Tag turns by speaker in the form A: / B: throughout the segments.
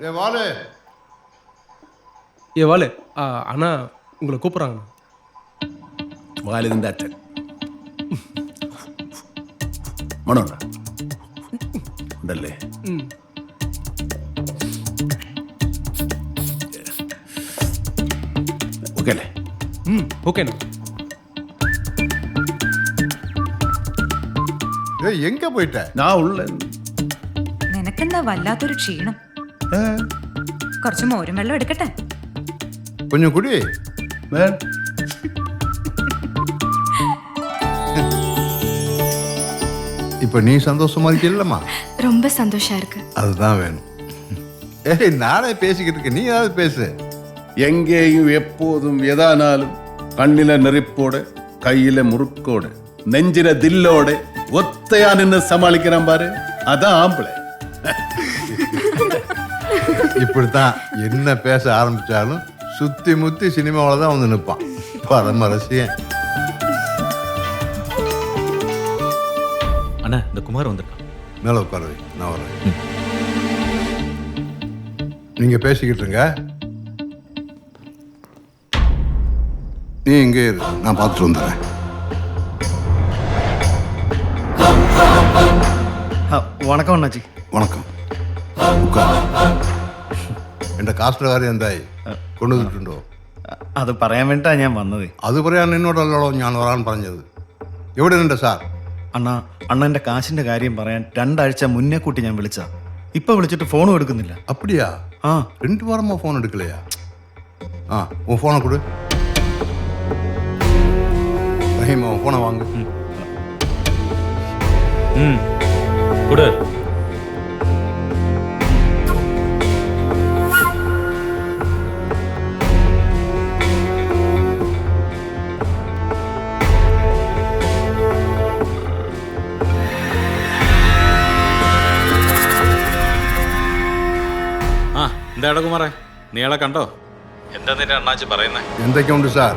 A: வாலு
B: வாலு அண்ணா உங்களை கூப்பிட்றாங்க.
C: വാലിതിൻ്റെ അച്ഛൻ മണമുണ്ടോ? ഉണ്ടല്ലേ? ഓക്കെ അല്ലേ?
B: ஓகேண்ணா.
A: எங்க போயிட்ட?
C: ഞാൻ ഉള്ള
D: നിനക്കെന്താ വല്ലാത്തൊരു ക്ഷീണം? കുറച്ച് മോരും വെള്ളം എടുക്കട്ടെ?
A: கொஞ்சம் குடி. இப்ப நீ சந்தோஷமா இருக்கீல்லம்மா?
E: ரொம்ப சந்தோஷமா இருக்கு.
A: அதுதான் வேணும். ஏய் நானே பேசிக்கிட்டு இருக்கேன், நீ ஏதாவது பேசு.
C: എങ്കേയും എപ്പോതും ഏതാനാലും കണ്ണിലെ നെറിപ്പോടെ കയ്യിലെ മുറുക്കോടെ നെഞ്ചിലെ ദില്ലോടെ ഒത്തയാ നിന്ന് സമാളിക്കണം പാரு. അതാ ആമ്പിളെ.
A: இப்படித்தான் என்ன பேச ஆரம்பிச்சாலும் சுத்தி முத்தி சினிமாவில் தான் வந்து நிற்பான். பரம ரசிகன்.
F: அண்ணா இந்த குமார் வந்திருக்கான்.
A: மேலே உட்கார வை, நான் வரேன். நீங்க பேசிக்கிட்டு இருங்க, நீ இங்கே இரு, நான் பார்த்துட்டு வந்துடுறேன்.
G: വണക്കം അണ്ണാച്ചി.
A: വണക്കം. എന്റെ കാസ്റ്റ് കാര്യം എന്തായി? കൊണ്ടുവന്നിട്ടുണ്ടോ?
G: അത് പറയാൻ വേണ്ടിട്ടാ ഞാൻ വന്നത്.
A: അത് പറയാൻ എന്നോടല്ലോ ഞാൻ വരാൻ പറഞ്ഞത്. എവിടെയുണ്ട് സാർ?
G: അണ്ണന്റെ കാശിന്റെ കാര്യം പറയാൻ 2 ആഴ്ച മുന്നേ കൂട്ടി ഞാൻ വിളിച്ച. ഇപ്പൊ വിളിച്ചിട്ട് ഫോണും എടുക്കുന്നില്ല.
A: அப்படியா? 2 வாரமா ഫോൺ എടുക്കலையா? உன் ഫോണை கொடு. ரஹீம், உன் ഫോണை வாங்கு.
F: கொடு. എന്താടാ കുമാറേ, നീളെ കണ്ടോ? എന്താ നിന്റെ അണ്ണാച്ചി പറയുന്നേ?
A: എന്തൊക്കെയുണ്ട് സാർ?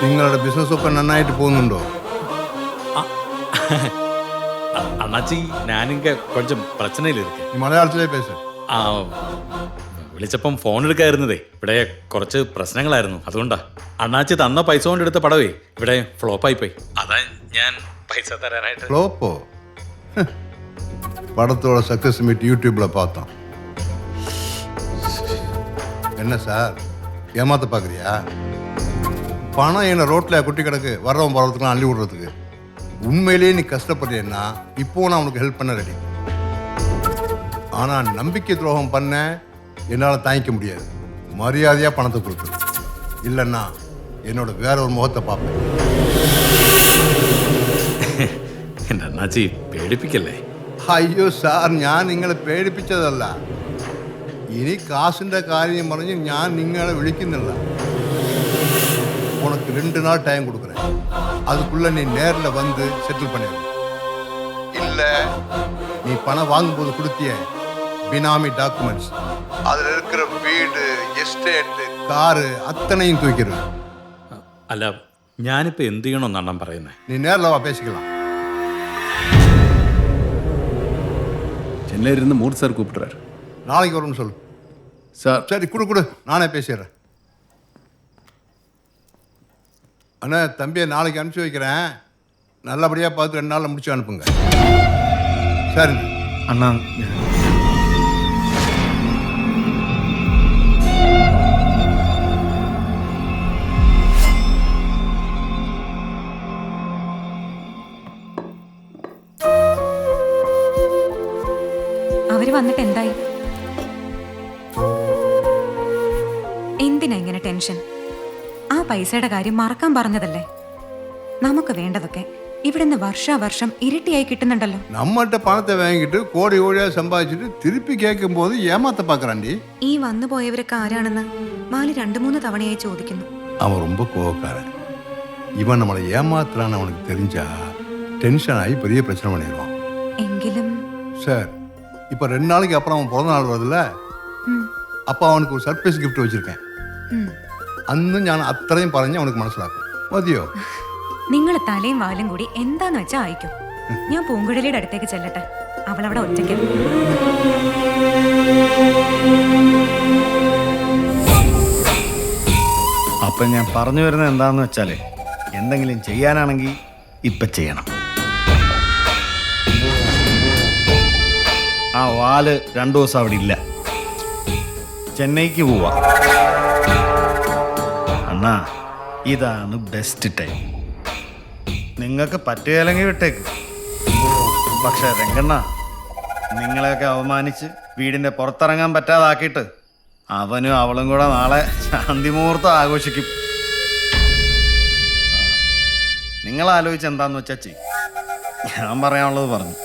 A: നിങ്ങളുടെ ബിസിനസ് ഒക്കെ നന്നായിട്ട് പോകുന്നുണ്ടോ?
F: അണ്ണാച്ചി ഞാനിങ്ക കൊഞ്ചം പ്രശ്നയിലിരിക്കെ.
A: നീ മലയാളത്തിലേ പേശ.
F: വിളിച്ചപ്പം ഫോൺ എടുക്കായിരുന്നതേ, ഇവിടെ കുറച്ച് പ്രശ്നങ്ങളായിരുന്നു. അതുകൊണ്ടാ അണ്ണാച്ചി തന്ന പൈസ കൊണ്ട് എടുത്ത പടവേ ഇവിടെ ഫ്ലോപ്പായി പോയി. അതാ ഞാൻ പൈസ തരാനായിട്ട്.
A: ഫ്ലോപ്പോ? படத்தோட சக்ஸஸ் மீட் யூடியூப்பில் பார்த்தோம். என்ன சார் ஏமாத்த பார்க்குறியா? பணம் என்ன ரோட்டில் குட்டி கிடக்கு, வர்றவன் போகிறதுக்குலாம் அள்ளி விடுறதுக்கு. உண்மையிலேயே நீ கஷ்டப்படுறேன்னா இப்போ நான் உனக்கு ஹெல்ப் பண்ண ரெடி. ஆனால் நம்பிக்கை துரோகம் பண்ண என்னால் தாங்கிக்க முடியாது. மரியாதையாக பணத்தை கொடுத்துரு, இல்லைன்னா என்னோட வேற ஒரு முகத்தை பார்ப்பேன்.
F: എൻ്റെ അണ്ണാച്ചി പേടിപ്പിക്കല്ലേ?
A: അയ്യോ സാർ, ഞാൻ നിങ്ങളെ പേടിപ്പിച്ചതല്ല. ഇനി കാശിൻ്റെ കാര്യം പറഞ്ഞ് ഞാൻ നിങ്ങളെ വിളിക്കുന്നില്ല. உனக்கு 2 நாள் டைம் கொடுக்குறேன். அதுக்குள்ள நீ நேரில் வந்து செட்டில் பண்ணிடணும். இல்லை நீ பணம் வாங்கும்போது கொடுத்திய பினாமி டாக்குமெண்ட்ஸ், அதில் இருக்கிற வீடு, எஸ்டேட்டு, காரு அத்தனையும் தூக்கிடுவேன்.
F: അല്ല ഞാനിപ്പോൾ എന്ത് ചെയ്യണമെന്ന് അണ്ണൻ പറയുന്നത്?
A: நீ நேரில் வா, பேசிக்கலாம்.
C: சென்னையில இருந்து மூர்த்தி சார் கூப்பிடுறாரு.
A: நாளைக்கு வரும்னு சொல்லு
C: சார்.
A: சரி, கொடு, நானே பேசிடுறேன். அண்ணா, தம்பியை நாளைக்கு அனுப்பிச்சி வைக்கிறேன். நல்லபடியாக பார்த்து 2 நாளில் முடிச்சு அனுப்புங்க. சரிங்க
G: அண்ணா.
D: അവര് വന്നിട്ട് എന്തായി? എന്തിനാ ഇങ്ങനെ ടെൻഷൻ? ആ പൈസയുടെ കാര്യം മറക്കാൻ പറഞ്ഞതല്ലേ? നമുക്ക് വേണ്ടതൊക്കെ ഇവിടുന്ന് വർഷാവർഷം ഇരട്ടിയായി കിട്ടുന്നുണ്ടല്ലോ.
A: நம்மகிட்ட பணத்தை வாங்கிட்டு கோடி கோடியாக சம்பாதிச்சுட்டு திருப்பி கேட்கும்போது ஏமாத்த பார்க்குறாண்டி.
D: ഈ വന്നു പോയവരൊക്കെ ആരാണെന്ന് മാലി 2-3 തവണയായി ചോദിക്കുന്നു.
A: அவன் ரொம்ப கோவக்காரன். இவன் நம்மளை ஏமாத்துறான்னு அவனுக்கு தெரிஞ்சா டென்ஷன் ஆகி பெரிய பிரச்சனை பண்ணிடுவான்.
D: എങ്കിലും
A: சார், இப்போ 2 நாளைக்கு அப்புறம் அவன் பிறந்த நாள் வருதுல்ல, அப்போ அவனுக்கு ஒரு சர்ப்ரைஸ் கிஃப்ட் வச்சுருக்கேன். അന്ന് ഞാൻ അത്രയും പറഞ്ഞ് അവനക്ക് മനസ്സിലാക്കും. മതിയോ?
D: നിങ്ങൾ തലയും വാലും കൂടി എന്താന്ന് വെച്ചാൽ അയക്കും. ഞാൻ പൂങ്കുഴലിയുടെ അടുത്തേക്ക് ചെല്ലട്ടെ. അവളവിടെ ഒറ്റയ്ക്ക്.
G: അപ്പം ഞാൻ പറഞ്ഞു വരുന്നത് എന്താണെന്ന് വെച്ചാൽ എന്തെങ്കിലും ചെയ്യാനാണെങ്കിൽ ഇപ്പം ചെയ്യണം. ആ വാല് 2 ദിവസം അവിടെ ഇല്ല. ചെന്നൈക്ക് പോവാ. അണ്ണാ ഇതാണ് ബെസ്റ്റ് ടൈം. നിങ്ങൾക്ക് പറ്റുകയില്ലെങ്കിൽ വിട്ടേക്ക്. പക്ഷെ രംഗണ്ണ, നിങ്ങളെയൊക്കെ അവമാനിച്ച് വീടിൻ്റെ പുറത്തിറങ്ങാൻ പറ്റാതാക്കിയിട്ട് അവനും അവളും കൂടെ നാളെ ശാന്തി മുഹൂർത്തം ആഘോഷിക്കും. നിങ്ങൾ ആലോചിച്ച് എന്താന്ന് വെച്ചാ ചെയ്യും. ഞാൻ പറയാനുള്ളത് പറഞ്ഞു.